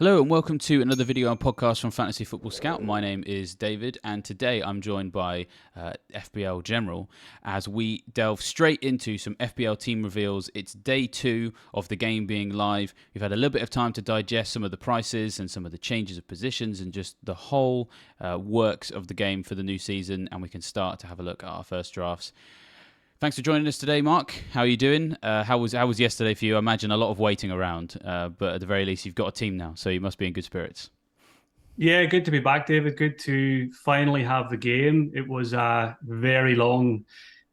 Hello and welcome to another video and podcast from Fantasy Football Scout. My name is David and today I'm joined by FPL General as we delve straight into some FPL team reveals. It's day 2 of the game being live. We've had a little bit of time to digest some of the prices and some of the changes of positions and just the whole works of the game for the new season, and we can start to have a look at our first drafts. Thanks for joining us today, Mark. How are you doing? How was yesterday for you? I imagine a lot of waiting around, but at the very least, you've got a team now, so you must be in good spirits. Yeah, good to be back, David. Good to finally have the game. It was a very long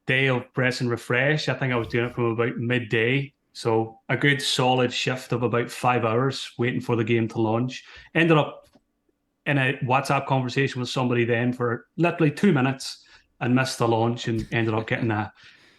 day of press and refresh. I think I was doing it from about midday. So a good solid shift of about 5 hours waiting for the game to launch. Ended up in a WhatsApp conversation with somebody then for literally 2 minutes and missed the launch and ended up getting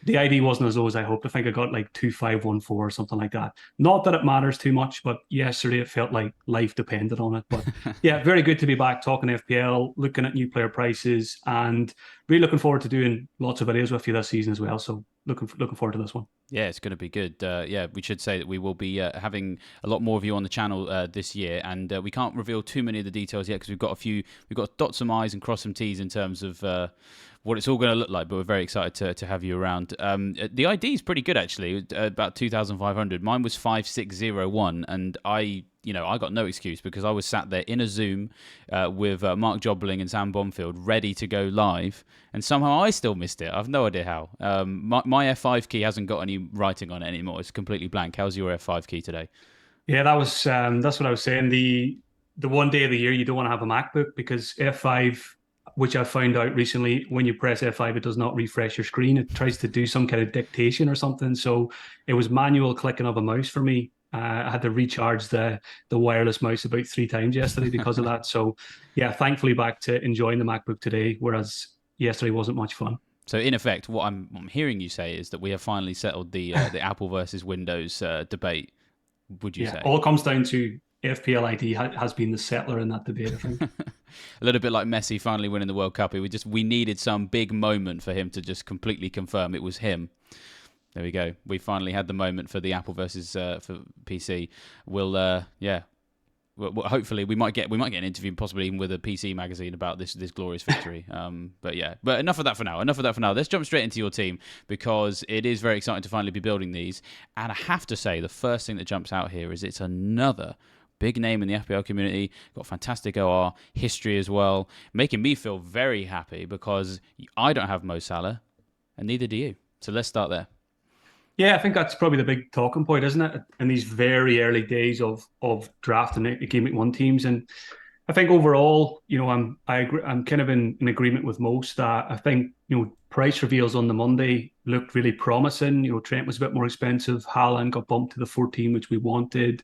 the ID wasn't as low as I hoped. I think I got like 2514 or something like that. Not that it matters too much, but yesterday it felt like life depended on it. But yeah, very good to be back talking FPL, looking at new player prices, and really looking forward to doing lots of videos with you this season as well. So looking forward to this one. Yeah, it's going to be good. Yeah, we should say that we will be having a lot more of you on the channel this year, and we can't reveal too many of the details yet because we've got to dot some I's and cross some T's in terms of what it's all going to look like. But we're very excited to have you around. The ID is pretty good actually, about 2,500. Mine was 5601, and I got no excuse because I was sat there in a Zoom with Mark Jobling and Sam Bonfield ready to go live, and somehow I still missed it. I've no idea how. My F5 key hasn't got any writing on it anymore. It's completely blank. How's your F5 key today? Yeah, that's what I was saying. The one day of the year you don't want to have a MacBook because F5, which I found out recently, when you press F5, it does not refresh your screen. It tries to do some kind of dictation or something. So it was manual clicking of a mouse for me. I had to recharge the wireless mouse about 3 times yesterday because of that. So yeah, thankfully back to enjoying the MacBook today, whereas yesterday wasn't much fun. So in effect, what I'm hearing you say is that we have finally settled the Apple versus Windows debate. Would you Yeah, say? all comes down to FPL ID has been the settler in that debate, I think. A little bit like Messi finally winning the World Cup. We needed some big moment for him to just completely confirm it was him. There we go. We finally had the moment for the Apple versus for PC. We'll yeah. Well, hopefully we might get an interview, possibly even with a PC magazine about this glorious victory. But yeah, but enough of that for now. Let's jump straight into your team because it is very exciting to finally be building these. And I have to say, the first thing that jumps out here is it's another big name in the FPL community. Got fantastic OR history as well, making me feel very happy because I don't have Mo Salah, and neither do you. So let's start there. Yeah, I think that's probably the big talking point, isn't it? In these very early days of drafting the Gameweek 1 teams. And I think overall, I'm kind of in agreement with most that I think, price reveals on the Monday looked really promising. Trent was a bit more expensive. Haaland got bumped to the 14, which we wanted.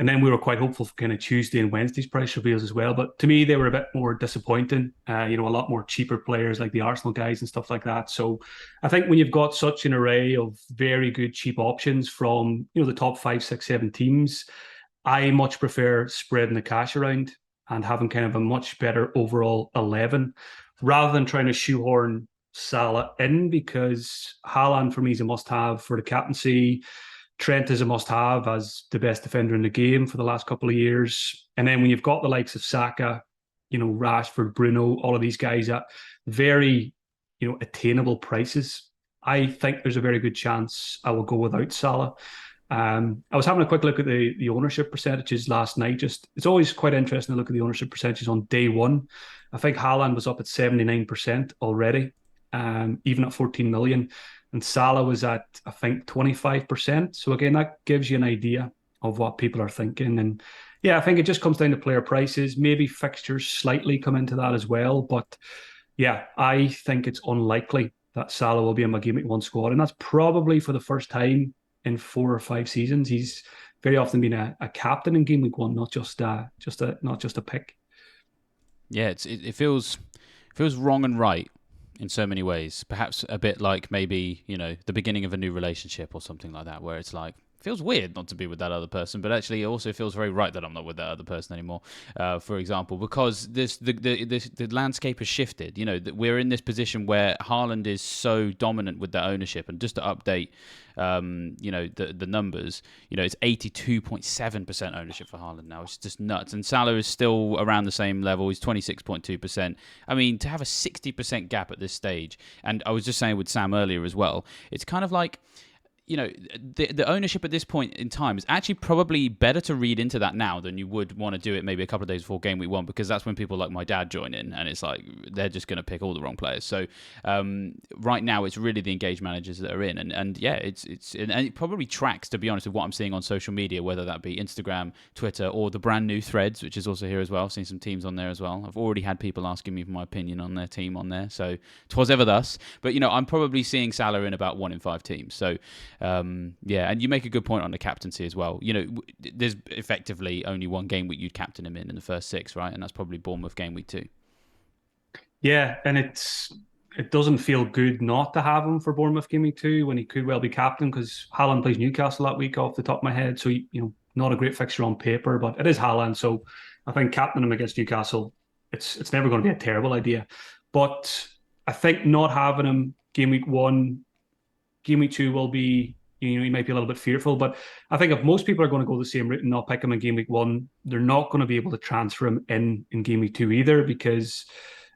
And then we were quite hopeful for kind of Tuesday and Wednesday's price reveals as well. But to me, they were a bit more disappointing. A lot more cheaper players like the Arsenal guys and stuff like that. So I think when you've got such an array of very good cheap options from, the top 5, 6, 7 teams, I much prefer spreading the cash around and having kind of a much better overall 11 rather than trying to shoehorn Salah in because Haaland for me is a must have for the captaincy. Trent is a must-have as the best defender in the game for the last couple of years. And then when you've got the likes of Saka, Rashford, Bruno, all of these guys at very, attainable prices, I think there's a very good chance I will go without Salah. I was having a quick look at the ownership percentages last night. Just it's always quite interesting to look at the ownership percentages on day one. I think Haaland was up at 79% already, even at 14 million. And Salah was at, I think, 25%. So again, that gives you an idea of what people are thinking. And yeah, I think it just comes down to player prices. Maybe fixtures slightly come into that as well. But yeah, I think it's unlikely that Salah will be in my Game Week 1 squad. And that's probably for the first time in 4 or 5 seasons. He's very often been a captain in Game Week 1, not just a pick. Yeah, it feels wrong and right in so many ways. Perhaps a bit like maybe, the beginning of a new relationship or something like that, where it's like feels weird not to be with that other person, but actually it also feels very right that I'm not with that other person anymore. For example, because the landscape has shifted. We're in this position where Haaland is so dominant with that ownership, and just to update, the numbers, it's 82.7% ownership for Haaland now. It's just nuts, and Salah is still around the same level. He's 26.2%. I mean, to have a 60% gap at this stage, and I was just saying with Sam earlier as well, it's kind of like, the ownership at this point in time is actually probably better to read into that now than you would want to do it maybe a couple of days before game week 1, because that's when people like my dad join in, and it's like they're just going to pick all the wrong players. So right now it's really the engaged managers that are in, and yeah, and it probably tracks, to be honest, with what I'm seeing on social media, whether that be Instagram, Twitter, or the brand new Threads, which is also here as well. I've seen some teams on there as well. I've already had people asking me for my opinion on their team on there, so 'twas ever thus. But I'm probably seeing Salah in about 1 in 5 teams. So yeah, and you make a good point on the captaincy as well. There's effectively only one game week you'd captain him in the first 6, right? And that's probably Bournemouth game week 2. Yeah, and it doesn't feel good not to have him for Bournemouth game week 2 when he could well be captain, because Haaland plays Newcastle that week off the top of my head. So not a great fixture on paper, but it is Haaland. So I think captaining him against Newcastle, it's never going to be a terrible idea. But I think not having him game week 1, game week 2 will be, you might be a little bit fearful. But I think if most people are going to go the same route and not pick him in game week 1, they're not going to be able to transfer him in game week 2 either, because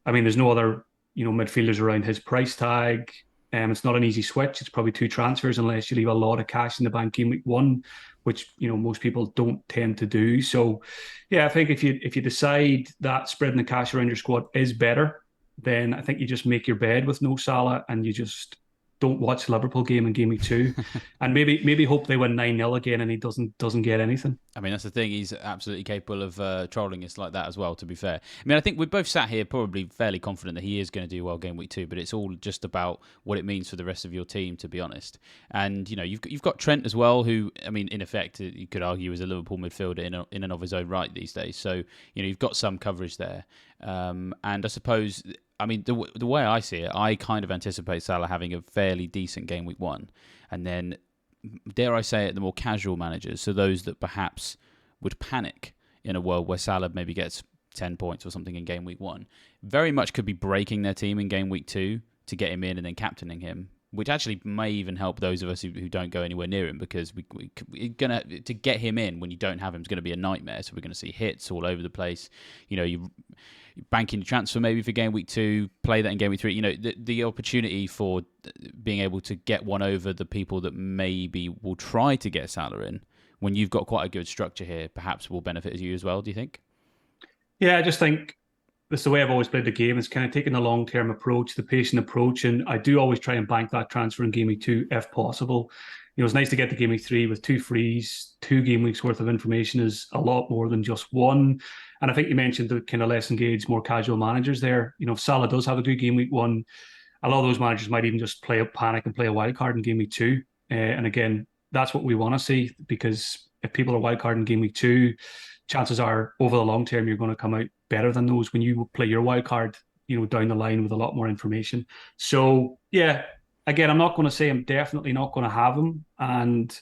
I mean, there's no other midfielders around his price tag. It's not an easy switch. It's probably 2 transfers unless you leave a lot of cash in the bank game week 1, which most people don't tend to do. So yeah, I think if you decide that spreading the cash around your squad is better, then I think you just make your bed with no Salah, and you just don't watch the Liverpool game in game week 2, and maybe hope they win 9-0 again and he doesn't get anything. I mean, that's the thing. He's absolutely capable of trolling us like that as well, to be fair. I mean, I think we both sat here probably fairly confident that he is going to do well game week 2, but it's all just about what it means for the rest of your team, to be honest. And, you've got Trent as well, who, I mean, in effect, you could argue is a Liverpool midfielder in and of his own right these days. So, you've got some coverage there. And I suppose, I mean, the way I see it, I kind of anticipate Salah having a fairly decent game week 1. And then, dare I say it, the more casual managers, so those that perhaps would panic in a world where Salah maybe gets 10 points or something in game week 1, very much could be breaking their team in game week 2 to get him in and then captaining him, which actually may even help those of us who don't go anywhere near him, because we're gonna, to get him in when you don't have him is going to be a nightmare. So we're going to see hits all over the place. You banking your transfer maybe for game week 2, play that in game week 3. The opportunity for being able to get one over the people that maybe will try to get Salah in when you've got quite a good structure here, perhaps will benefit you as well, do you think? Yeah, I just think that's the way I've always played the game, is kind of taking the long-term approach, the patient approach, and I do always try and bank that transfer in game week 2 if possible. It's nice to get to game week 3 with 2 frees. 2 game weeks worth of information is a lot more than just one. And I think you mentioned the kind of less engaged, more casual managers there. If Salah does have a good game week 1, a lot of those managers might even just play a panic and play a wild card in game week 2. And again, that's what we want to see, because if people are wild card in game week 2, chances are over the long term you're going to come out better than those when you play your wild card, down the line with a lot more information. So yeah, again, I'm not going to say I'm definitely not going to have him, and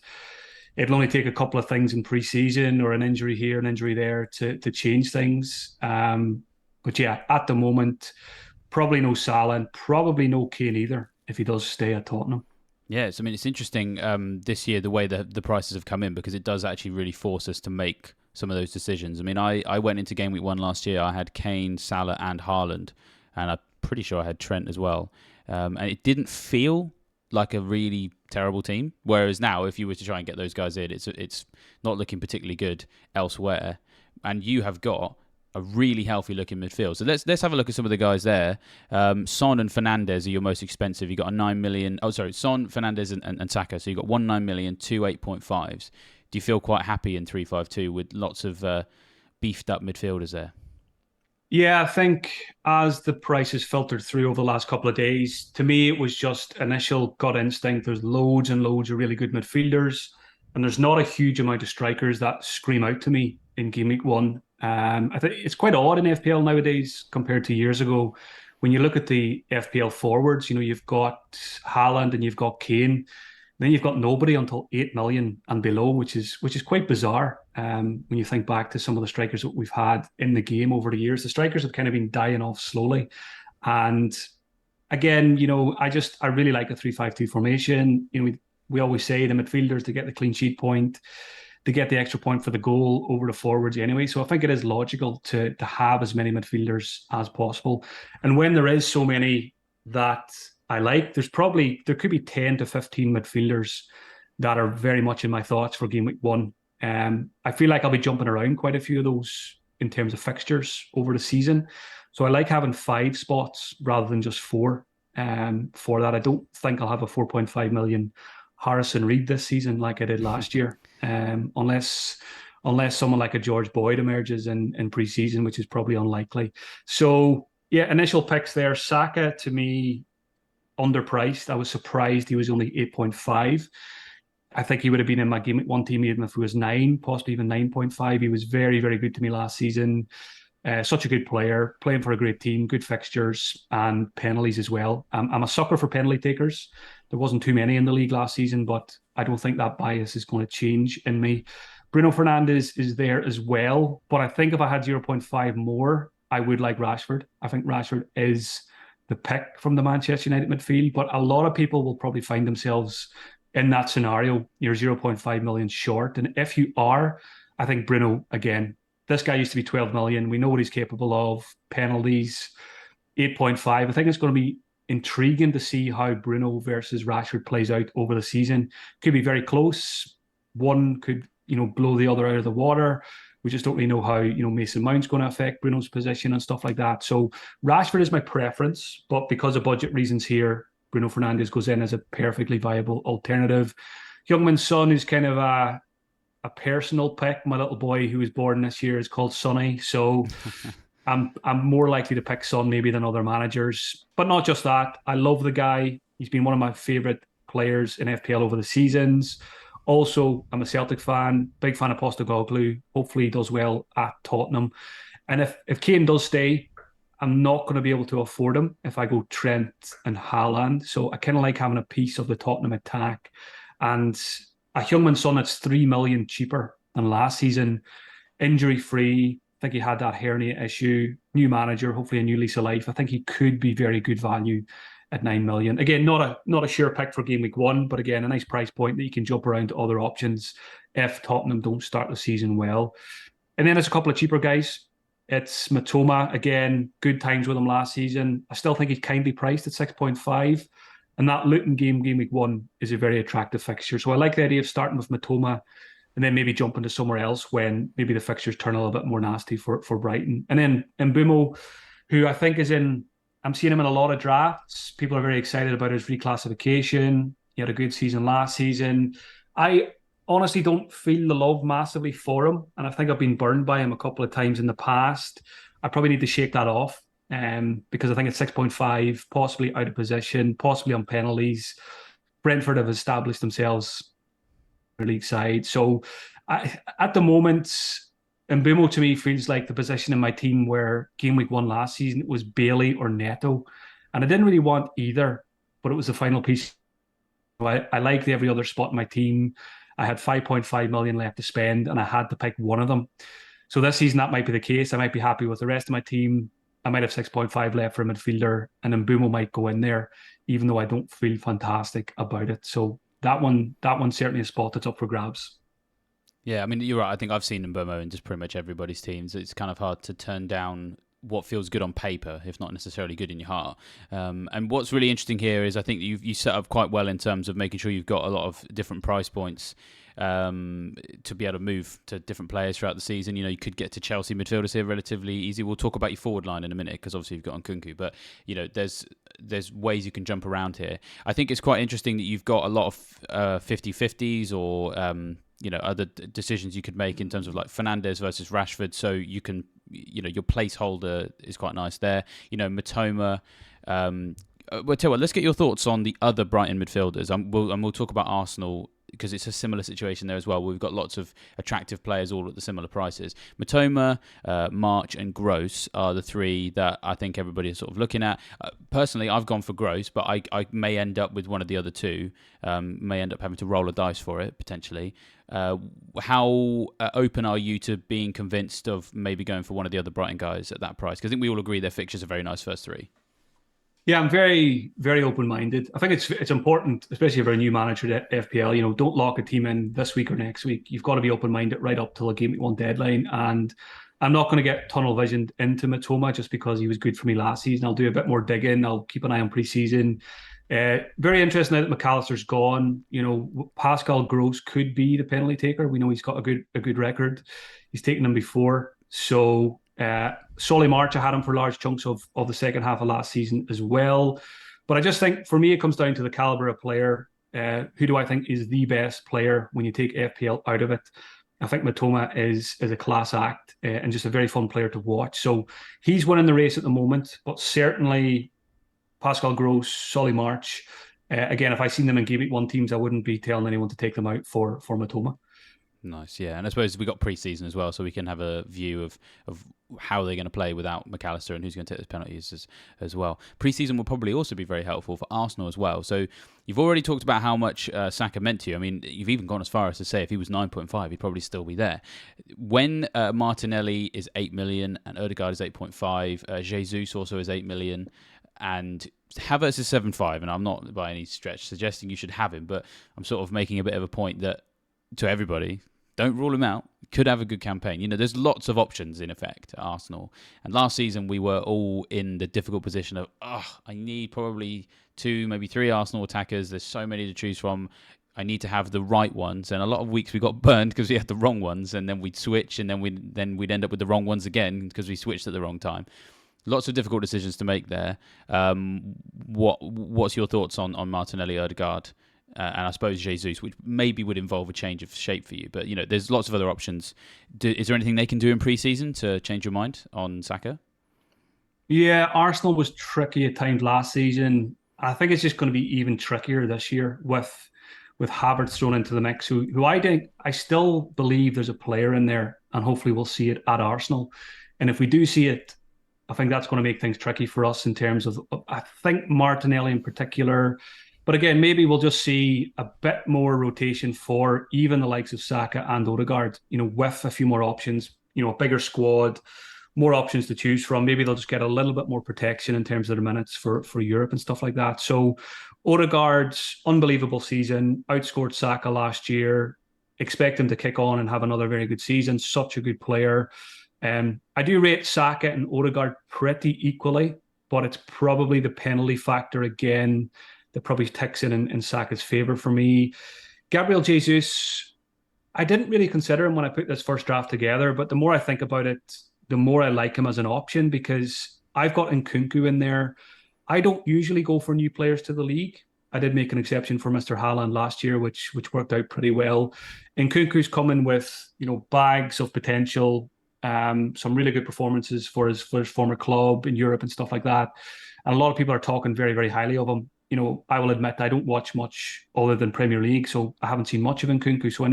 it'll only take a couple of things in pre-season or an injury here, an injury there to change things. But yeah, at the moment, probably no Salah and probably no Kane either if he does stay at Tottenham. Yes, I mean, it's interesting this year the way the prices have come in, because it does actually really force us to make some of those decisions. I mean, I went into game week 1 last year, I had Kane, Salah and Haaland, and I'm pretty sure I had Trent as well. And it didn't feel like a really terrible team. Whereas now, if you were to try and get those guys in, it's not looking particularly good elsewhere. And you have got a really healthy looking midfield. So let's have a look at some of the guys there. Son and Fernandez are your most expensive. You got a 9 million. Oh, sorry, Son, Fernandez, and Saka. So you got 1 9 million, 2 8.5s. Do you feel quite happy in 3-5-2 with lots of beefed up midfielders there? Yeah, I think as the prices filtered through over the last couple of days, to me it was just initial gut instinct. There's loads and loads of really good midfielders, and there's not a huge amount of strikers that scream out to me in game week 1. I think it's quite odd in FPL nowadays compared to years ago. When you look at the FPL forwards, you've got Haaland and you've got Kane. Then you've got nobody until 8 million and below, which is quite bizarre. When you think back to some of the strikers that we've had in the game over the years, the strikers have kind of been dying off slowly. And again, I really like a 3-5-2 formation. We always say the midfielders to get the clean sheet point, to get the extra point for the goal over the forwards anyway. So I think it is logical to have as many midfielders as possible. And when there is so many that I like, there could be 10 to 15 midfielders that are very much in my thoughts for game week one. I feel like I'll be jumping around quite a few of those in terms of fixtures over the season. So I like having 5 spots rather than just 4. For that, I don't think I'll have a 4.5 million Harrison Reed this season like I did last year, unless someone like a George Boyd emerges in pre-season, which is probably unlikely. So yeah, initial picks there. Saka to me underpriced. I was surprised he was only 8.5. I think he would have been in my game week one team even if he was 9, possibly even 9.5. He was very, very good to me last season. Such a good player, playing for a great team, good fixtures and penalties as well. I'm a sucker for penalty takers. There wasn't too many in the league last season, but I don't think that bias is going to change in me. Bruno Fernandes is there as well, but I think if I had 0.5 more, I would like Rashford. I think Rashford is the pick from the Manchester United midfield, but a lot of people will probably find themselves in that scenario. You're 0.5 million short. And if you are, I think Bruno, again, this guy used to be 12 million. We know what he's capable of. Penalties, 8.5. I think it's going to be intriguing to see how Bruno versus Rashford plays out over the season. Could be very close. One could, blow the other out of the water. We just don't really know how, Mason Mount's going to affect Bruno's position and stuff like that. So Rashford is my preference, but because of budget reasons here, Bruno Fernandes goes in as a perfectly viable alternative. Youngman's son is kind of a personal pick. My little boy who was born this year is called Sonny. So I'm more likely to pick Son maybe than other managers. But not just that. I love the guy. He's been one of my favourite players in FPL over the seasons. Also, I'm a Celtic fan, big fan of Postecoglou. Hopefully he does well at Tottenham. And if Kane does stay, I'm not going to be able to afford him if I go Trent and Haaland. So I kind of like having a piece of the Tottenham attack. And a Heung-min Son that's 3 million cheaper than last season, injury-free. I think he had that hernia issue. New manager, hopefully a new lease of life. I think he could be very good value at 9 million. Again, not a sure pick for game week one, but again, a nice price point that you can jump around to other options if Tottenham don't start the season well. And then there's a couple of cheaper guys. It's Matoma. Again, good times with him last season. I still think he's kindly priced at 6.5. And that Luton game week one, is a very attractive fixture. So I like the idea of starting with Matoma and then maybe jumping to somewhere else when maybe the fixtures turn a little bit more nasty for Brighton. And then Mbumo, who I think I'm seeing him in a lot of drafts. People are very excited about his reclassification. He had a good season last season. I honestly don't feel the love massively for him. And I think I've been burned by him a couple of times in the past. I probably need to shake that off. Because I think it's 6.5, possibly out of position, possibly on penalties. Brentford have established themselves in the league side. So at the moment, Mbumo to me feels like the position in my team where game week one last season it was Bailey or Neto. And I didn't really want either, but it was the final piece. I liked every other spot in my team. I had 5.5 million left to spend and I had to pick one of them. So this season that might be the case. I might be happy with the rest of my team. I might have 6.5 left for a midfielder, and then Mbumo might go in there, even though I don't feel fantastic about it. So that one's certainly a spot that's up for grabs. Yeah, I mean, you're right. I think I've seen Mbumo in just pretty much everybody's teams. It's kind of hard to turn down what feels good on paper, if not necessarily good in your heart. And what's really interesting here is I think you set up quite well in terms of making sure you've got a lot of different price points to be able to move to different players throughout the season. You could get to Chelsea midfielders here relatively easy. We'll talk about your forward line in a minute because obviously you've got Nkunku, but there's ways you can jump around here. I think it's quite interesting that you've got a lot of 50-50s or other decisions you could make in terms of like Fernandes versus Rashford. So you can, your placeholder is quite nice there. Matoma. Well, tell you what, let's get your thoughts on the other Brighton midfielders. We'll talk about Arsenal because it's a similar situation there as well. We've got lots of attractive players all at the similar prices. Matoma, March, and Gross are the three that I think everybody is sort of looking at. Personally, I've gone for Gross, but I may end up with one of the other two. May end up having to roll a dice for it, potentially. How open are you to being convinced of maybe going for one of the other Brighton guys at that price? Because I think we all agree their fixtures are very nice first three. Yeah, I'm very, very open-minded. I think it's important, especially if you're a new manager at FPL. Don't lock a team in this week or next week. You've got to be open-minded right up till the game week one deadline. And I'm not going to get tunnel visioned into Matoma just because he was good for me last season. I'll do a bit more digging. I'll keep an eye on pre-season. Very interesting now that McAllister's gone. Pascal Gross could be the penalty taker. We know he's got a good record. He's taken them before. So Solly March, I had him for large chunks of the second half of last season as well. But I just think for me, it comes down to the caliber of player. Who do I think is the best player when you take FPL out of it? I think Matoma is a class act and just a very fun player to watch. So he's winning the race at the moment, but certainly Pascal Gross, Solly March. Again, if I seen them in Game Week 1 teams, I wouldn't be telling anyone to take them out for Matoma. Nice, yeah. And I suppose we got pre-season as well, so we can have a view of how they're going to play without McAllister and who's going to take those penalties as well. Pre-season will probably also be very helpful for Arsenal as well. So you've already talked about how much Saka meant to you. I mean, you've even gone as far as to say if he was 9.5, he'd probably still be there. When Martinelli is 8 million and Odegaard is 8.5, Jesus also is 8 million, and Havertz is 7.5, and I'm not by any stretch suggesting you should have him, but I'm sort of making a bit of a point that to everybody, don't rule him out. Could have a good campaign. There's lots of options in effect at Arsenal. And last season, we were all in the difficult position of, I need probably 2, maybe 3 Arsenal attackers. There's so many to choose from. I need to have the right ones. And a lot of weeks we got burned because we had the wrong ones, and then we'd switch, and then we'd end up with the wrong ones again because we switched at the wrong time. Lots of difficult decisions to make there. What's your thoughts on Martinelli, Odegaard? And I suppose Jesus, which maybe would involve a change of shape for you. But, there's lots of other options. Is there anything they can do in pre-season to change your mind on Saka? Yeah, Arsenal was tricky at times last season. I think it's just going to be even trickier this year with Havertz thrown into the mix, who I still believe there's a player in there, and hopefully we'll see it at Arsenal. And if we do see it, I think that's going to make things tricky for us in terms of, I think Martinelli in particular. But again, maybe we'll just see a bit more rotation for even the likes of Saka and Odegaard, with a few more options, a bigger squad, more options to choose from. Maybe they'll just get a little bit more protection in terms of the minutes for Europe and stuff like that. So Odegaard's unbelievable season, outscored Saka last year. Expect him to kick on and have another very good season. Such a good player. I do rate Saka and Odegaard pretty equally, but it's probably the penalty factor again that probably ticks in Saka's favour for me. Gabriel Jesus, I didn't really consider him when I put this first draft together, but the more I think about it, the more I like him as an option because I've got Nkunku in there. I don't usually go for new players to the league. I did make an exception for Mr. Haaland last year, which worked out pretty well. Nkunku's coming with bags of potential, some really good performances for his former club in Europe and stuff like that. And a lot of people are talking very, very highly of him. I will admit I don't watch much other than Premier League, so I haven't seen much of Nkunku. So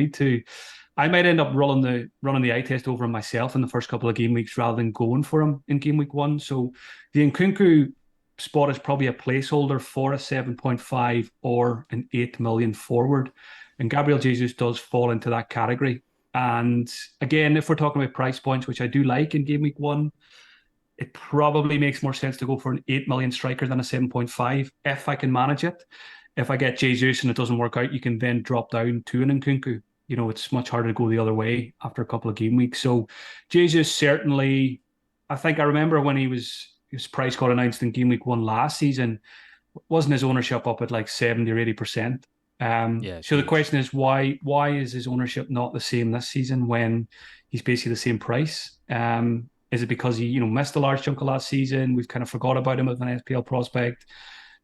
I might end up running the eye test over him myself in the first couple of game weeks rather than going for him in game week 1. So the Nkunku spot is probably a placeholder for a 7.5 or an 8 million forward. And Gabriel Jesus does fall into that category. And again, if we're talking about price points, which I do like in game week 1, it probably makes more sense to go for an 8 million striker than a 7.5 if I can manage it. If I get Jesus and it doesn't work out, you can then drop down to an Nkunku. It's much harder to go the other way after a couple of game weeks. So Jesus certainly, I think I remember when his price got announced in game week 1 last season, wasn't his ownership up at like 70 or 80%? So the question is, why is his ownership not the same this season when he's basically the same price? Is it because he, missed a large chunk of last season? We've kind of forgot about him as an FPL prospect.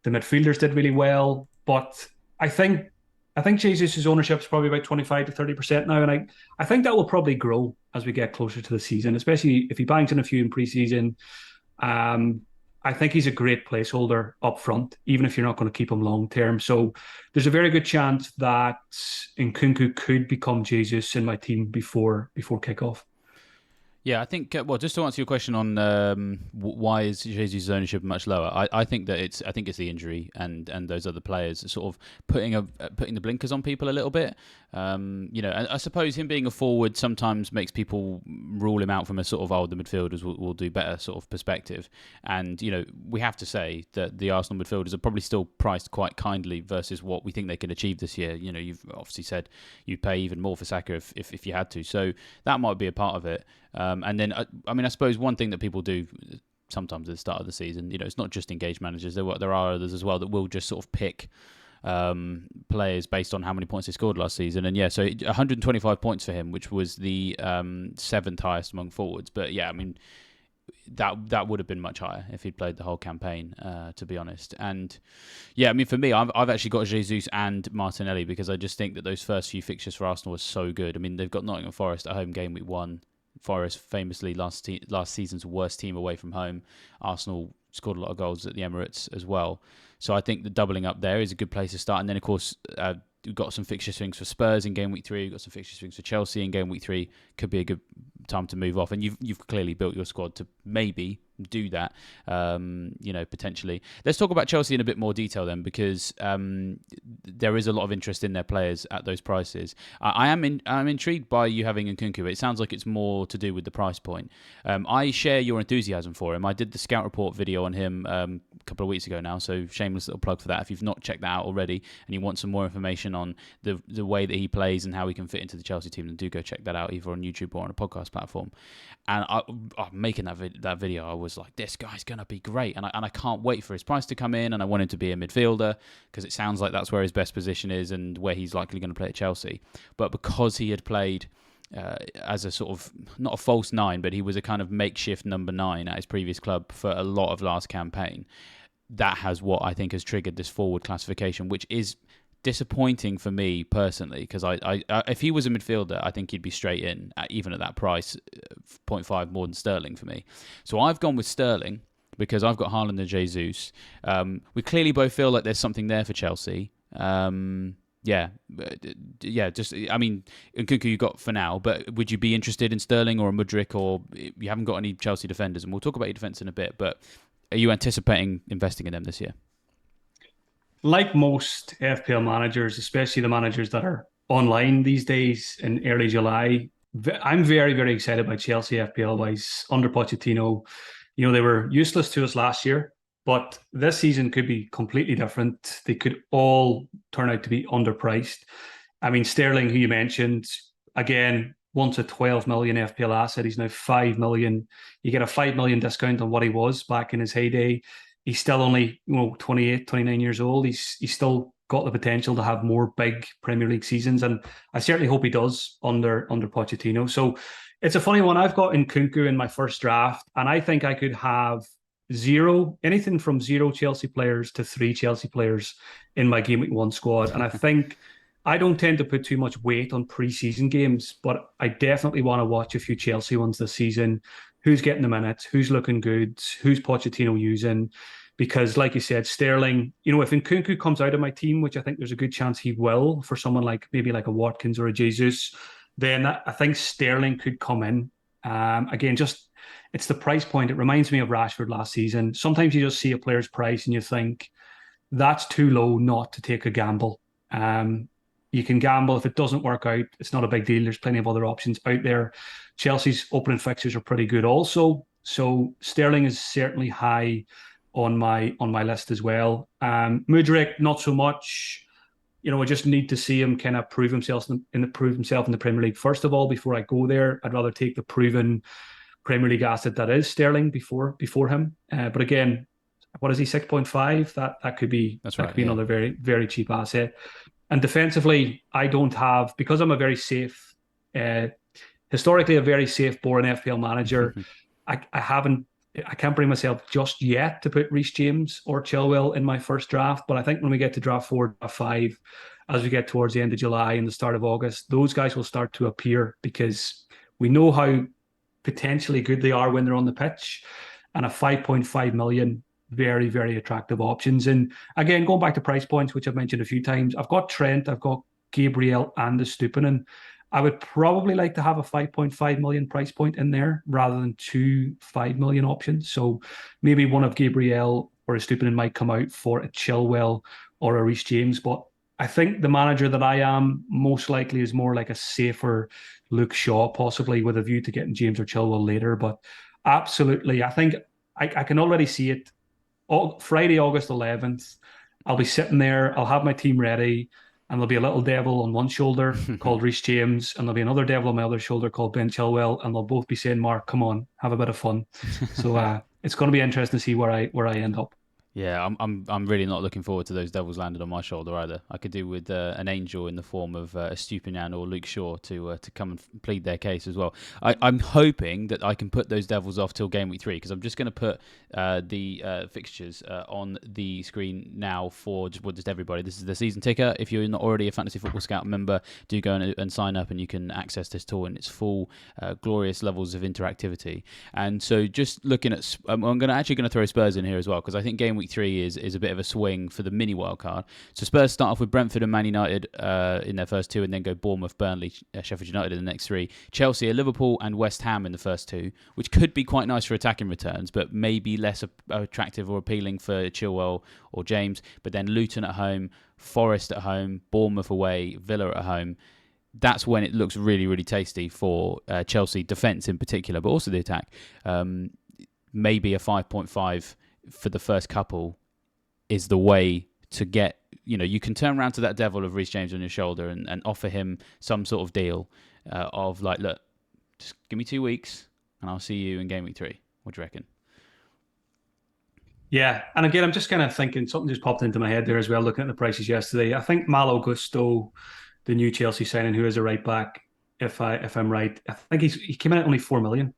The midfielders did really well, but I think Jesus' ownership is probably about 25 to 30% now, and I think that will probably grow as we get closer to the season, especially if he bangs in a few in preseason. I I think he's a great placeholder up front, even if you're not going to keep him long term. So there's a very good chance that Nkunku could become Jesus in my team before kickoff. Yeah, I think. Well, just to answer your question on why is Jesus' ownership much lower, I think that I think it's the injury and those other players sort of putting the blinkers on people a little bit. I suppose him being a forward sometimes makes people rule him out from a sort of the midfielders will do better sort of perspective. And we have to say that the Arsenal midfielders are probably still priced quite kindly versus what we think they can achieve this year. You've obviously said you'd pay even more for Saka if you had to, so that might be a part of it. And then, I suppose one thing that people do sometimes at the start of the season, it's not just engaged managers. There are others as well that will just sort of pick players based on how many points they scored last season. And so 125 points for him, which was the seventh highest among forwards. But that would have been much higher if he'd played the whole campaign, to be honest. And for me, I've actually got Jesus and Martinelli because I just think that those first few fixtures for Arsenal are so good. They've got Nottingham Forest at home game week 1. Forest famously last season's worst team away from home. Arsenal scored a lot of goals at the Emirates as well. So I think the doubling up there is a good place to start. And then, of course, we've got some fixture swings for Spurs in game week 3. We've got some fixture swings for Chelsea in game week 3. Could be a good time to move off. And you've clearly built your squad to maybe do that, potentially. Let's talk about Chelsea in a bit more detail then, because there is a lot of interest in their players at those prices. I'm intrigued by you having Nkunku. It sounds like it's more to do with the price point. I share your enthusiasm for him. I did the Scout Report video on him a couple of weeks ago now, so shameless little plug for that. If you've not checked that out already and you want some more information on the way that he plays and how he can fit into the Chelsea team, then do go check that out either on YouTube or on a podcast platform. And making that video, I was like, this guy's going to be great. And I can't wait for his price to come in. And I want him to be a midfielder because it sounds like that's where his best position is and where he's likely going to play at Chelsea. But because he had played as a sort of, not a false 9, but he was a kind of makeshift number 9 at his previous club for a lot of last campaign, that has what I think has triggered this forward classification, which is disappointing for me personally, because I if he was a midfielder, I think he'd be straight in, even at that price, 0.5 more than Sterling for me. So I've gone with Sterling because I've got Haaland and Jesus. We clearly both feel like there's something there for Chelsea. Nkunku you got for now, but would you be interested in Sterling or a Mudryk, or you haven't got any Chelsea defenders? And we'll talk about your defence in a bit, but are you anticipating investing in them this year? Like most FPL managers, especially the managers that are online these days in early July, I'm very, very excited by Chelsea FPL wise under Pochettino. They were useless to us last year, but this season could be completely different. They could all turn out to be underpriced. Sterling, who you mentioned, again, once a 12 million FPL asset, he's now 5 million. You get a 5 million discount on what he was back in his heyday. He's still only 28, 29 years old. He's still got the potential to have more big Premier League seasons, and I certainly hope he does under Pochettino. So it's a funny one. I've got Nkunku in my first draft, and I think I could have anything from 0 Chelsea players to 3 Chelsea players in my Game Week 1 squad. And I think I don't tend to put too much weight on pre-season games, but I definitely want to watch a few Chelsea ones this season. Who's getting the minutes? Who's looking good? Who's Pochettino using? Because, like you said, Sterling, if Nkunku comes out of my team, which I think there's a good chance he will, for someone like maybe like a Watkins or a Jesus, then I think Sterling could come in. Again, it's the price point. It reminds me of Rashford last season. Sometimes you just see a player's price and you think that's too low not to take a gamble. You can gamble. If it doesn't work out, it's not a big deal. There's plenty of other options out there. Chelsea's opening fixtures are pretty good also. So Sterling is certainly high on my list as well. Mudryk, not so much. I just need to see him kind of prove himself in the Premier League first of all before I go there. I'd rather take the proven Premier League asset that is Sterling before him. But again, what is he, 6.5? That could be another very, very cheap asset. And defensively, I don't have, because I'm a very safe, historically a very safe, boring FPL manager. I can't bring myself just yet to put Reece James or Chilwell in my first draft. But I think when we get to draft 4, draft 5, as we get towards the end of July and the start of August, those guys will start to appear because we know how potentially good they are when they're on the pitch. And a 5.5 million very, very attractive options. And again, going back to price points, which I've mentioned a few times, I've got Trent, I've got Gabriel and the Stupinan. I would probably like to have a 5.5 million price point in there rather than two 5 million options. So maybe one of Gabriel or a Stupinan might come out for a Chilwell or a Reece James. But I think the manager that I am most likely is more like a safer Luke Shaw, possibly with a view to getting James or Chilwell later. But absolutely, I think I can already see it. Friday, August 11th, I'll be sitting there. I'll have my team ready, and there'll be a little devil on one shoulder called Reece James, and there'll be another devil on my other shoulder called Ben Chilwell, and they'll both be saying, "Mark, come on, have a bit of fun." So it's going to be interesting to see where I end up. Yeah, I'm really not looking forward to those devils landed on my shoulder either. I could do with an angel in the form of Estupiñán or Luke Shaw to come and plead their case as well. I'm hoping that I can put those devils off till game week 3, because I'm just going to put the fixtures on the screen now for just everybody. This is the season ticker. If you're not already a Fantasy Football Scout member, do go and sign up, and you can access this tool in its full glorious levels of interactivity. And so just looking at, I'm actually going to throw Spurs in here as well, because I think game week 3 is a bit of a swing for the mini wildcard. So Spurs start off with Brentford and Man United in their first 2, and then go Bournemouth, Burnley, Sheffield United in the next 3. Chelsea, Liverpool and West Ham in the first 2, which could be quite nice for attacking returns, but maybe less attractive or appealing for Chilwell or James. But then Luton at home, Forest at home, Bournemouth away, Villa at home. That's when it looks really, really tasty for Chelsea defence in particular, but also the attack. Maybe a 5.5 for the first couple is the way to get, you can turn around to that devil of Reece James on your shoulder and offer him some sort of deal of like, look, just give me 2 weeks and I'll see you in game week 3. What do you reckon? Yeah, and again, I'm just kind of thinking something just popped into my head there as well, looking at the prices yesterday. I think Malo Gusto, the new Chelsea signing, who is a right back, if I'm right, I think he came in at only 4 million.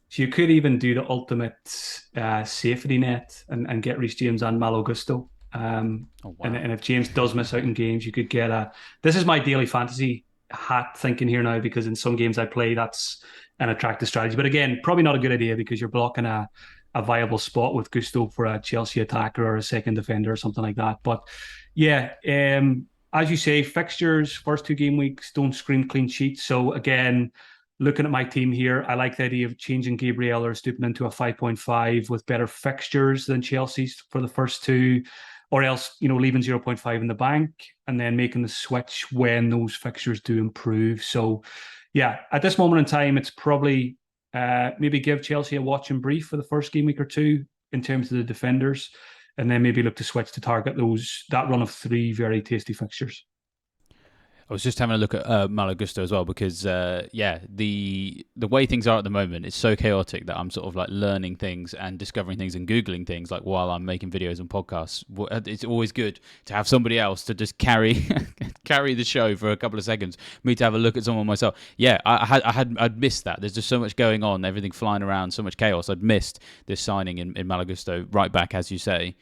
So you could even do the ultimate safety net and get Reece James and Malo Gusto. Oh, wow. And if James does miss out in games, you could get a. This is my daily fantasy hat thinking here now, because in some games I play, that's an attractive strategy. But again, probably not a good idea, because you're blocking a viable spot with Gusto for a Chelsea attacker or a second defender or something like that. But yeah, as you say, fixtures, first 2 game weeks don't scream clean sheets. So again, looking at my team here, I like the idea of changing Gabriel or Stupin into a 5.5 with better fixtures than Chelsea's for the first 2, or else, leaving 0.5 in the bank and then making the switch when those fixtures do improve. So yeah, at this moment in time, it's probably maybe give Chelsea a watch and brief for the first game week or 2 in terms of the defenders, and then maybe look to switch to target that run of 3 very tasty fixtures. I was just having a look at Malo Gusto as well, because the way things are at the moment, it's so chaotic that I'm sort of like learning things and discovering things and Googling things like while I'm making videos and podcasts. It's always good to have somebody else to just carry the show for a couple of seconds, me to have a look at someone myself. Yeah, I'd missed that. There's just so much going on, everything flying around, so much chaos. I'd missed this signing in Malo Gusto, right back, as you say.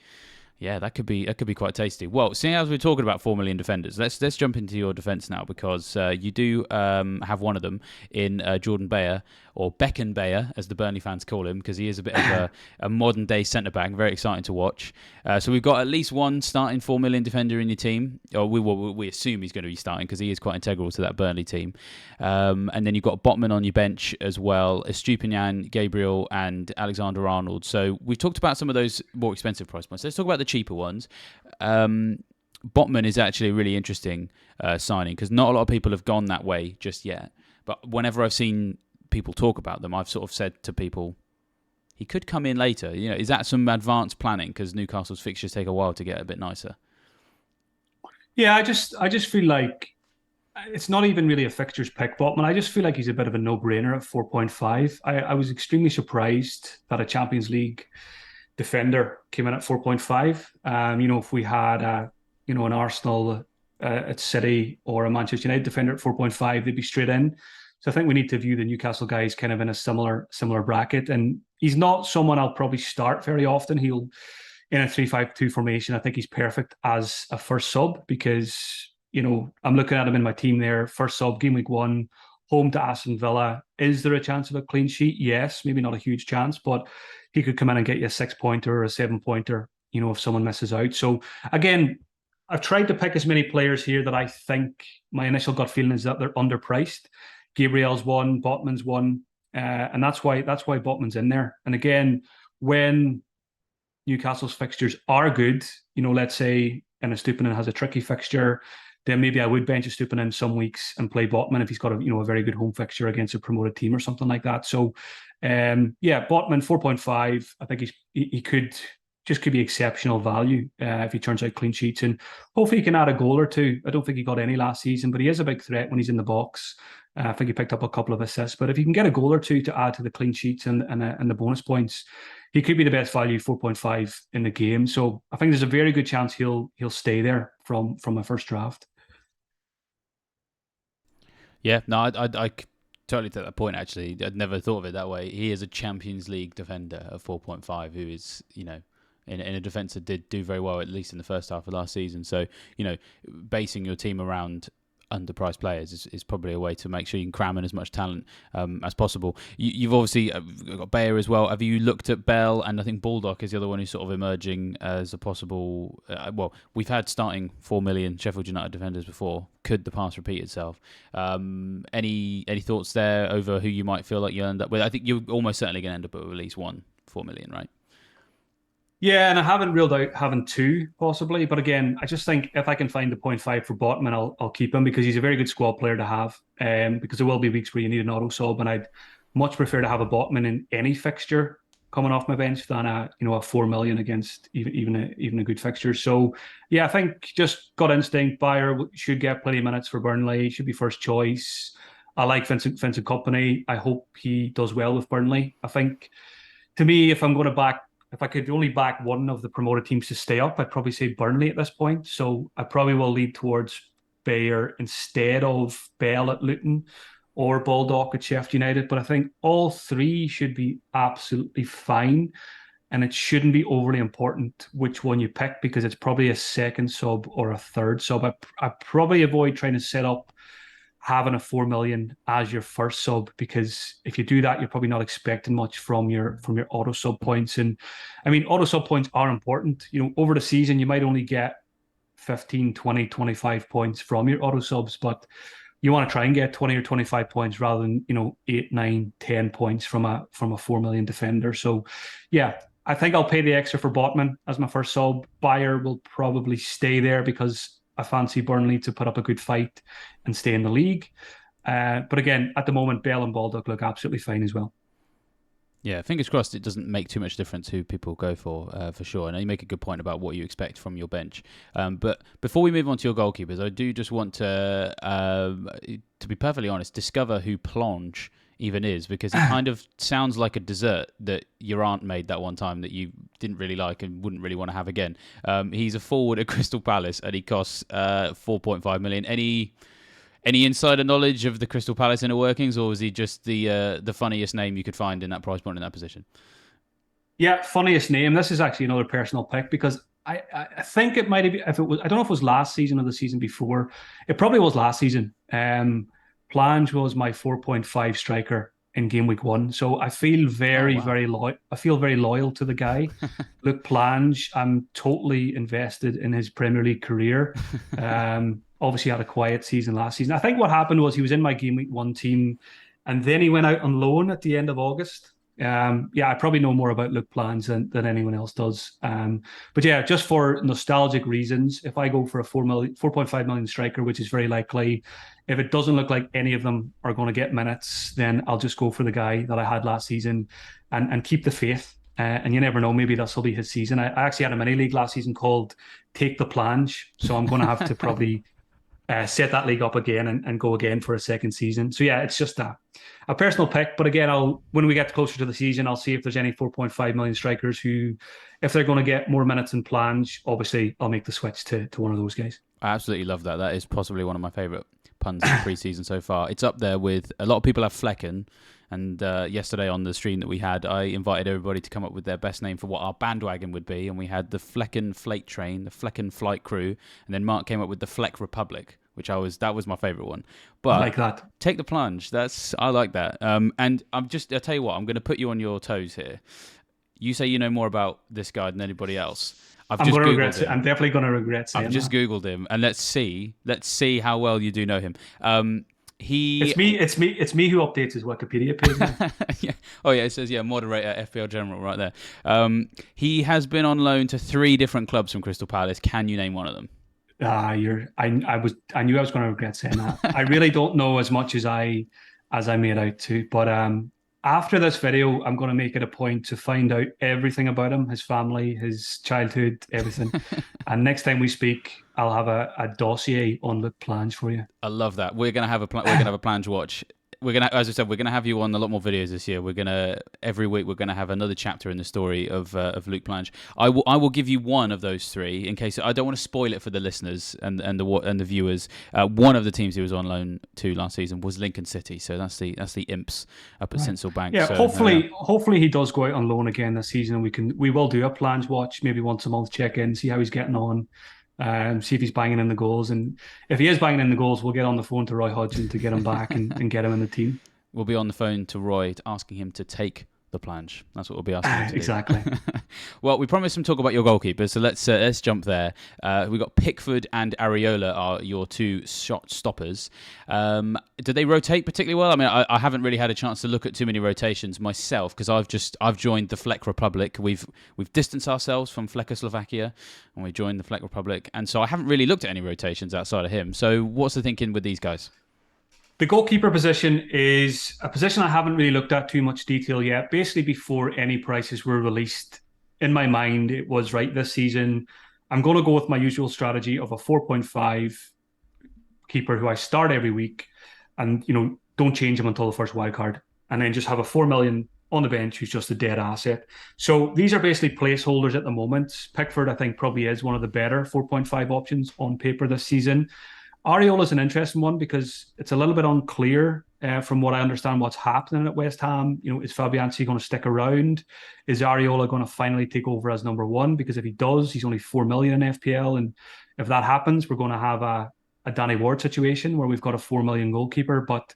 Yeah, that could be quite tasty. Well, seeing as we're talking about 4 million defenders, let's jump into your defence now, because you do have one of them in Jordan Bayer, or Becken Bayer, as the Burnley fans call him, because he is a bit of a modern day centre back. Very exciting to watch. So we've got at least one starting 4 million defender in your team, or we assume he's going to be starting, because he is quite integral to that Burnley team. And then you've got Botman on your bench as well, Estupiñán, Gabriel, and Alexander Arnold. So we've talked about some of those more expensive price points. Let's talk about the cheaper ones. Botman is actually a really interesting signing, because not a lot of people have gone that way just yet. But whenever I've seen people talk about them, I've sort of said to people, he could come in later. Is that some advanced planning, because Newcastle's fixtures take a while to get a bit nicer? Yeah, I just feel like it's not even really a fixtures pick, Botman. I just feel like he's a bit of a no-brainer at 4.5. I was extremely surprised that a Champions League defender came in at 4.5. If we had an Arsenal at City or a Manchester United defender at 4.5, they'd be straight in. So I think we need to view the Newcastle guys kind of in a similar bracket. And he's not someone I'll probably start very often. He'll, in a 3-5-2 formation, I think he's perfect as a first sub, because I'm looking at him in my team there. First sub, game week 1, home to Aston Villa. Is there a chance of a clean sheet? Yes, maybe not a huge chance, but he could come in and get you a 6-pointer or a 7-pointer, if someone misses out. So again, I've tried to pick as many players here that I think my initial gut feeling is that they're underpriced. Gabriel's one, Botman's one, and that's why Botman's in there. And again, when Newcastle's fixtures are good, let's say Estupiñán has a tricky fixture, then maybe I would bench Estupiñán some weeks and play Botman if he's got a very good home fixture against a promoted team or something like that. So, Botman 4.5. I think he could be exceptional value if he turns out clean sheets, and hopefully he can add a goal or two. I don't think he got any last season, but he is a big threat when he's in the box. I think he picked up a couple of assists, but if he can get a goal or two to add to the clean sheets and the bonus points, he could be the best value 4.5 in the game. So I think there's a very good chance he'll stay there from my first draft. Yeah, no, I totally take that point. Actually, I'd never thought of it that way. He is a Champions League defender of 4.5, who is in a defence that did do very well, at least in the first half of last season. So basing your team around underpriced players is probably a way to make sure you can cram in as much talent as possible. You've obviously got Bayer as well. Have you looked at Bell? And I think Baldock is the other one who's sort of emerging as a possible... we've had starting 4 million Sheffield United defenders before. Could the past repeat itself? Any thoughts there over who you might feel like you'll end up with? I think you're almost certainly going to end up with at least 4 million, right? Yeah, and I haven't ruled out having two possibly, but again, I just think if I can find the 0.5 for Botman, I'll keep him because he's a very good squad player to have. Because there will be weeks where you need an auto sub, and I'd much prefer to have a Botman in any fixture coming off my bench than a 4 million against even a good fixture. So yeah, I think just gut instinct. Bayer should get plenty of minutes for Burnley. Should be first choice. I like Vincent Kompany. I hope he does well with Burnley. I think, to me, if I could only back one of the promoted teams to stay up, I'd probably say Burnley at this point. So I probably will lead towards Bayer instead of Bell at Luton or Baldock at Sheffield United. But I think all three should be absolutely fine. And it shouldn't be overly important which one you pick because it's probably a second sub or a third sub. I probably avoid trying to set up having a 4 million as your first sub, because if you do that, you're probably not expecting much from your auto sub points. And I mean, auto sub points are important. Over the season, you might only get 15, 20, 25 points from your auto subs, but you want to try and get 20 or 25 points rather than, 8, 9, 10 points from a 4 million defender. So yeah, I think I'll pay the extra for Botman as my first sub. Bayer will probably stay there because I fancy Burnley to put up a good fight and stay in the league. But again, at the moment, Bell and Baldock look absolutely fine as well. Yeah, fingers crossed it doesn't make too much difference who people go for sure. And you make a good point about what you expect from your bench. But before we move on to your goalkeepers, I do just want to be perfectly honest, discover who Plonge even is, because it kind of sounds like a dessert that your aunt made that one time that you didn't really like and wouldn't really want to have again. He's a forward at Crystal Palace and he costs 4.5 million. Any insider knowledge of the Crystal Palace inner workings, or was he just the funniest name you could find in that price point in that position? Yeah, funniest name. This is actually another personal pick because I think it might have been, if it was, I don't know if it was last season or the season before. It probably was last season. Plange was my 4.5 striker in game week 1. So I feel very loyal. I feel very loyal to the guy. Look, Plange, I'm totally invested in his Premier League career. Obviously had a quiet season last season. I think what happened was he was in my game week 1 team and then he went out on loan at the end of August. I probably know more about Luke Plans than anyone else does. But yeah, just for nostalgic reasons, if I go for a 4.5 million striker, which is very likely, if it doesn't look like any of them are going to get minutes, then I'll just go for the guy that I had last season and keep the faith. And you never know, maybe this will be his season. I actually had a mini league last season called Take the Plunge. So I'm going to have to probably set that league up again and go again for a second season. So yeah, it's just a personal pick. But again, when we get closer to the season, I'll see if there's any 4.5 million strikers who, if they're going to get more minutes than Plange, obviously I'll make the switch to one of those guys. I absolutely love that. That is possibly one of my favourite puns in the pre-season so far. It's up there with, a lot of people have Flecken. And yesterday on the stream that we had, I invited everybody to come up with their best name for what our bandwagon would be. And we had the Flecken Flake Train, the Flecken Flight Crew, and then Mark came up with the Fleck Republic, that was my favourite one. I But like that. take the plunge. I like that. And I'll tell you what, I'm going to put you on your toes here. You say you know more about this guy than anybody else. I've I'm just going to Googled regret it. him. I'm definitely going to regret I've saying just that. Googled him, and let's see how well you do know him. He It's me. It's me. It's me who updates his Wikipedia page now. yeah. Oh yeah, it says moderator FPL General right there. He has been on loan to 3 different clubs from Crystal Palace. Can you name one of them? I knew I was going to regret saying that. I really don't know as much as I made out to, but after this video, I'm going to make it a point to find out everything about him, his family, his childhood, everything. And next time we speak, I'll have a dossier on the plans for you. I love that. We're gonna have a plan to watch. As I said, we're gonna have you on a lot more videos this year. Every week we're gonna have another chapter in the story of Luke Plange. I will give you one of those 3 in case I don't want to spoil it for the listeners and the viewers. One of the teams he was on loan to last season was Lincoln City, so that's the Imps up at Sincil Bank. Yeah, So, hopefully he does go out on loan again this season, and we will do a plans watch maybe once a month, check in, see how he's getting on. See if he's banging in the goals. And if he is banging in the goals, we'll get on the phone to Roy Hodgson to get him back and get him in the team. We'll be on the phone to Roy asking him to take the plunge. That's what we'll be asking him to exactly. do. Well, we promised some talk about your goalkeepers, so let's jump there. We've got Pickford and Areola are your 2 shot stoppers. Did they rotate particularly well? I mean, I haven't really had a chance to look at too many rotations myself because I've joined the Fleck Republic. We've distanced ourselves from Czechoslovakia and we joined the Fleck Republic, and so I haven't really looked at any rotations outside of him. So what's the thinking with these guys? The goalkeeper position is a position I haven't really looked at too much detail yet. Basically, before any prices were released, in my mind, it was right this season. I'm going to go with my usual strategy of a 4.5 keeper who I start every week and, don't change him until the first wild card. And then just have a 4 million on the bench who's just a dead asset. So these are basically placeholders at the moment. Pickford, I think, probably is one of the better 4.5 options on paper this season. Areola is an interesting one because it's a little bit unclear from what I understand what's happening at West Ham. Is Fabianski going to stick around? Is Areola going to finally take over as number 1? Because if he does, he's only 4 million in FPL. And if that happens, we're going to have a Danny Ward situation where we've got a 4 million goalkeeper. But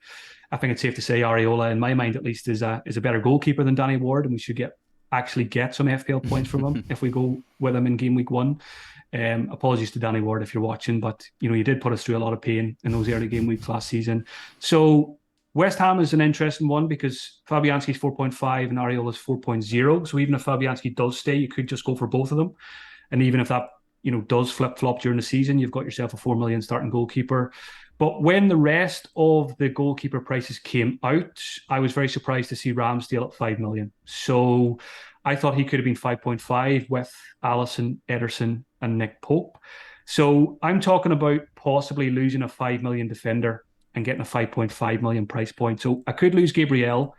I think it's safe to say Areola, in my mind at least, is a better goalkeeper than Danny Ward. And we should actually get some FPL points from him if we go with him in game week 1. Apologies to Danny Ward if you're watching, but you did put us through a lot of pain in those early game weeks last season. So West Ham is an interesting one because Fabianski's 4.5 and Areola's 4.0. So even if Fabianski does stay, you could just go for both of them. And even if that does flip flop during the season, you've got yourself a 4 million starting goalkeeper. But when the rest of the goalkeeper prices came out, I was very surprised to see Ramsdale at 5 million. So I thought he could have been 5.5 with Alisson, Ederson, and Nick Pope. So I'm talking about possibly losing a 5 million defender and getting a 5.5 million price point. So I could lose Gabriel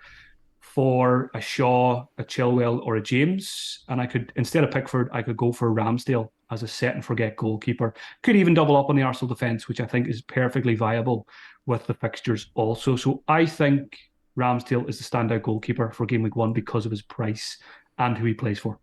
for a Shaw, a Chilwell, or a James. And I could, instead of Pickford, I could go for Ramsdale as a set and forget goalkeeper. Could even double up on the Arsenal defence, which I think is perfectly viable with the fixtures also. So I think Ramsdale is the standout goalkeeper for game week 1 because of his price and who he plays for.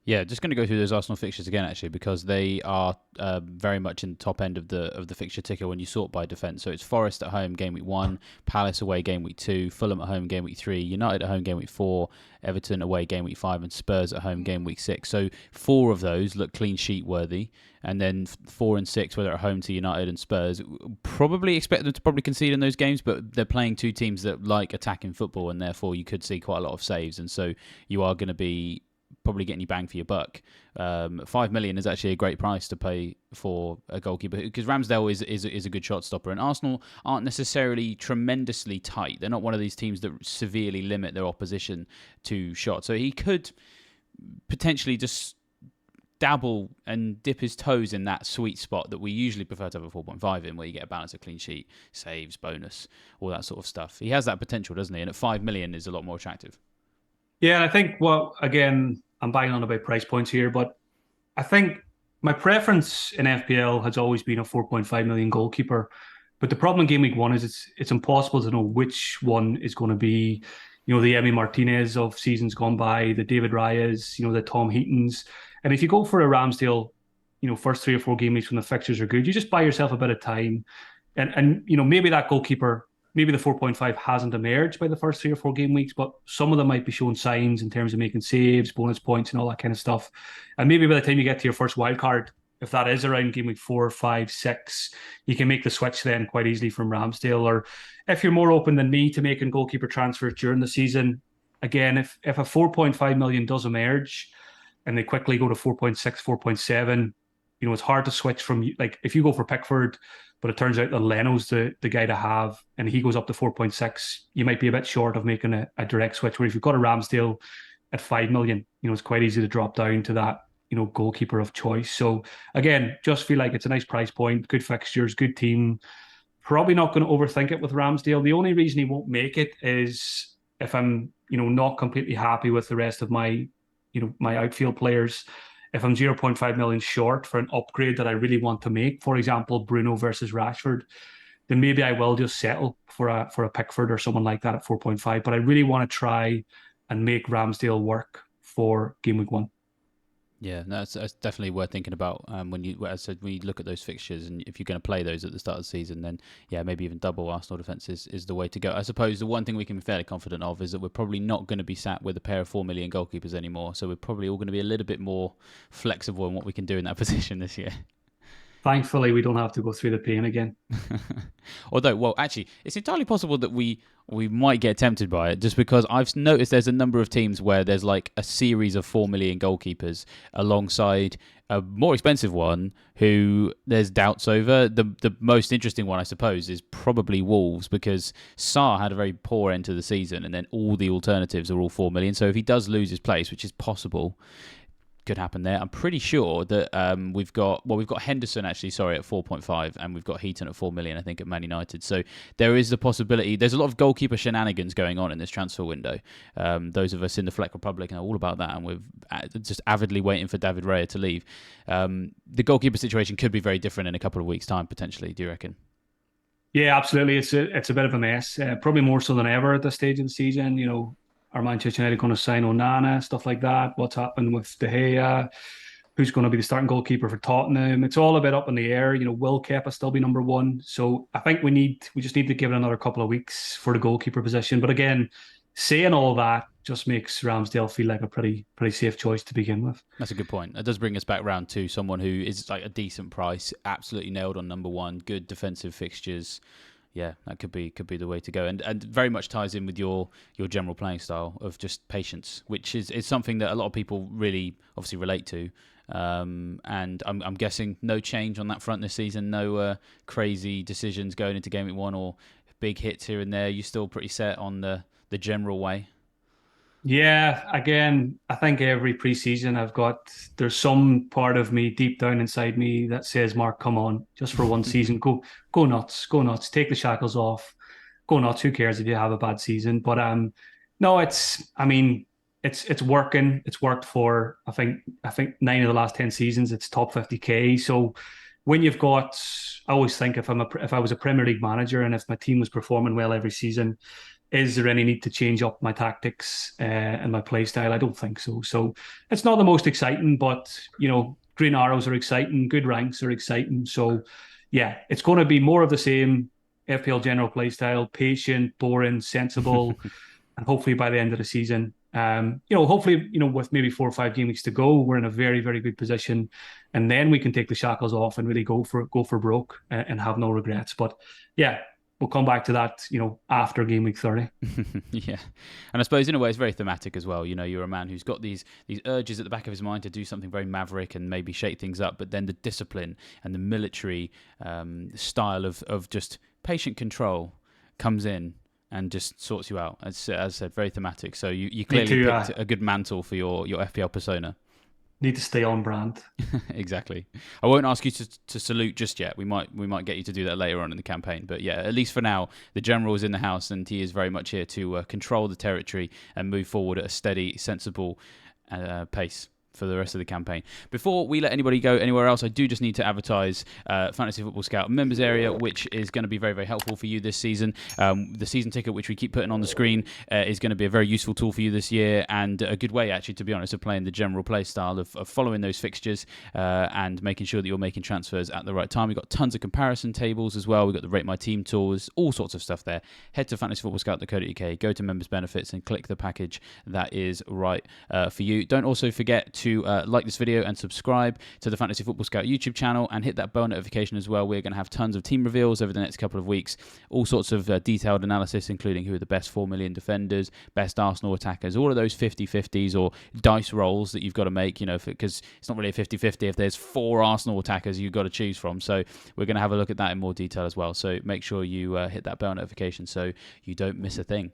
Yeah, just going to go through those Arsenal fixtures again, actually, because they are very much in the top end of the fixture ticker when you sort by defence. So it's Forest at home, game week 1, Palace away, game week 2, Fulham at home, game week 3, United at home, game week 4, Everton away, game week 5, and Spurs at home, game week 6. So 4 of those look clean sheet worthy. And then 4 and 6, whether at home to United and Spurs, probably expect them to probably concede in those games, but they're playing 2 teams that like attacking football, and therefore you could see quite a lot of saves. And so you are going to be probably getting you bang for your buck. 5 million is actually a great price to pay for a goalkeeper because Ramsdale is a good shot stopper, and Arsenal aren't necessarily tremendously tight. They're not one of these teams that severely limit their opposition to shots. So he could potentially just dabble and dip his toes in that sweet spot that we usually prefer to have a 4.5 in, where you get a balance of clean sheet, saves, bonus, all that sort of stuff. He has that potential, doesn't he? And at 5 million is a lot more attractive. Yeah, and I think, again, I'm banging on about price points here, but I think my preference in FPL has always been a 4.5 million goalkeeper. But the problem in game week 1 is it's impossible to know which one is going to be, the Emi Martinez of seasons gone by, the David Rayas, the Tom Heatons. And if you go for a Ramsdale, first 3 or 4 game weeks when the fixtures are good, you just buy yourself a bit of time, and maybe that goalkeeper, maybe the 4.5 hasn't emerged by the first 3 or 4 game weeks, but some of them might be showing signs in terms of making saves, bonus points, and all that kind of stuff. And maybe by the time you get to your first wild card, if that is around game week 4, 5, 6, you can make the switch then quite easily from Ramsdale. Or if you're more open than me to making goalkeeper transfers during the season, again, if a 4.5 million does emerge and they quickly go to 4.6, 4.7, it's hard to switch from, like, if you go for Pickford, but it turns out that Leno's the guy to have, and he goes up to 4.6, you might be a bit short of making a direct switch. Where if you've got a Ramsdale at 5 million, it's quite easy to drop down to that, goalkeeper of choice. So again, just feel like it's a nice price point, good fixtures, good team. Probably not going to overthink it with Ramsdale. The only reason he won't make it is if I'm, not completely happy with the rest of my outfield players. If I'm 0.5 million short for an upgrade that I really want to make, for example, Bruno versus Rashford, then maybe I will just settle for a Pickford or someone like that at 4.5. But I really want to try and make Ramsdale work for game week 1. Yeah, no, that's definitely worth thinking about when you look at those fixtures, and if you're going to play those at the start of the season, then yeah, maybe even double Arsenal defence is the way to go. I suppose the one thing we can be fairly confident of is that we're probably not going to be sat with a pair of 4 million goalkeepers anymore, so we're probably all going to be a little bit more flexible in what we can do in that position this year. Thankfully, we don't have to go through the pain again. Although, well, actually, it's entirely possible that we might get tempted by it, just because I've noticed there's a number of teams where there's like a series of 4 million goalkeepers alongside a more expensive one who there's doubts over. The most interesting one, I suppose, is probably Wolves, because Sarr had a very poor end to the season, and then all the alternatives are all 4 million. So if he does lose his place, which is possible, could happen there. I'm pretty sure that we've got Henderson at 4.5, and we've got Heaton at 4 million, I think, at Man United. So there is the possibility. There's a lot of goalkeeper shenanigans going on in this transfer window. Those of us in the Fleck Republic are all about that, and we're just avidly waiting for David Raya to leave. The goalkeeper situation could be very different in a couple of weeks' time, potentially. Do you reckon? Yeah, absolutely. It's a bit of a mess. Probably more so than ever at this stage of the season. Are Manchester United going to sign Onana, stuff like that? What's happened with De Gea? Who's going to be the starting goalkeeper for Tottenham? It's all a bit up in the air. Will Kepa still be number 1? So I think we just need to give it another couple of weeks for the goalkeeper position. But again, saying all that just makes Ramsdale feel like a pretty safe choice to begin with. That's a good point. That does bring us back round to someone who is like a decent price, absolutely nailed on number 1, good defensive fixtures. Yeah, that could be the way to go, and very much ties in with your general playing style of just patience, which is something that a lot of people really obviously relate to. And I'm guessing no change on that front this season. No crazy decisions going into game week 1 or big hits here and there. You're still pretty set on the general way. Yeah, again, I think every preseason there's some part of me deep down inside me that says, Mark, come on, just for one season, go nuts, take the shackles off, go nuts. Who cares if you have a bad season? But no, it's working. It's worked for I think 9 of the last 10 seasons. It's top 50k. So when you've got, I always think if I was a Premier League manager and if my team was performing well every season, is there any need to change up my tactics and my play style? I don't think so. So it's not the most exciting, but green arrows are exciting, good ranks are exciting. So yeah, it's going to be more of the same FPL General play style, patient, boring, sensible, and hopefully by the end of the season, hopefully, with maybe 4 or 5 game weeks to go, we're in a very, very good position, and then we can take the shackles off and really go for broke and have no regrets. But yeah, we'll come back to that, after game week 30. Yeah. And I suppose in a way it's very thematic as well. You're a man who's got these urges at the back of his mind to do something very maverick and maybe shake things up, but then the discipline and the military style of just patient control comes in and just sorts you out. As I said, very thematic. So you clearly picked a good mantle for your FPL persona. Need to stay on brand. Exactly. I won't ask you to salute just yet. We might get you to do that later on in the campaign. But yeah, at least for now, the General is in the house, and he is very much here to control the territory and move forward at a steady, sensible pace for the rest of the campaign. Before we let anybody go anywhere else, I do just need to advertise Fantasy Football Scout members area, which is going to be very, very helpful for you this season. The season ticket, which we keep putting on the screen, is going to be a very useful tool for you this year, and a good way, actually, to be honest, of playing the general play style of following those fixtures and making sure that you're making transfers at the right time. We've got tons of comparison tables as well. We've got the Rate My Team tools, all sorts of stuff there. Head to fantasyfootballscout.co.uk, go to members benefits and click the package that is right for you. Don't also forget to like this video and subscribe to the Fantasy Football Scout YouTube channel, and hit that bell notification as well. We're going to have tons of team reveals over the next couple of weeks, all sorts of detailed analysis, including who are the best 4 million defenders, best Arsenal attackers, all of those 50-50s or dice rolls that you've got to make, because it's not really a 50-50 if there's 4 Arsenal attackers you've got to choose from. So we're going to have a look at that in more detail as well. So make sure you hit that bell notification so you don't miss a thing.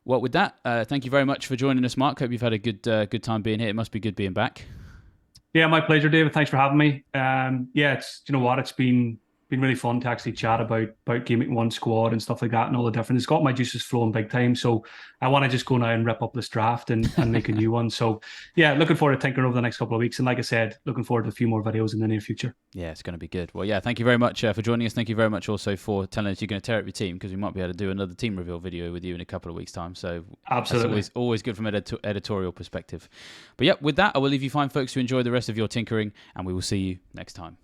Well, with that, thank you very much for joining us, Mark. Hope you've had a good time being here. It must be good being back. Yeah, my pleasure, David. Thanks for having me. It's been really fun to actually chat about Gameweek 1 squad and stuff like that and all the different. It's got my juices flowing big time. So I want to just go now and rip up this draft and make a new one. So yeah, looking forward to tinkering over the next couple of weeks. And like I said, looking forward to a few more videos in the near future. Yeah, it's going to be good. Well, yeah, thank you very much for joining us. Thank you very much also for telling us you're going to tear up your team, because we might be able to do another team reveal video with you in a couple of weeks' time. So absolutely, that's always good from an editorial perspective. But yeah, with that, I will leave you fine, folks, to enjoy the rest of your tinkering, and we will see you next time.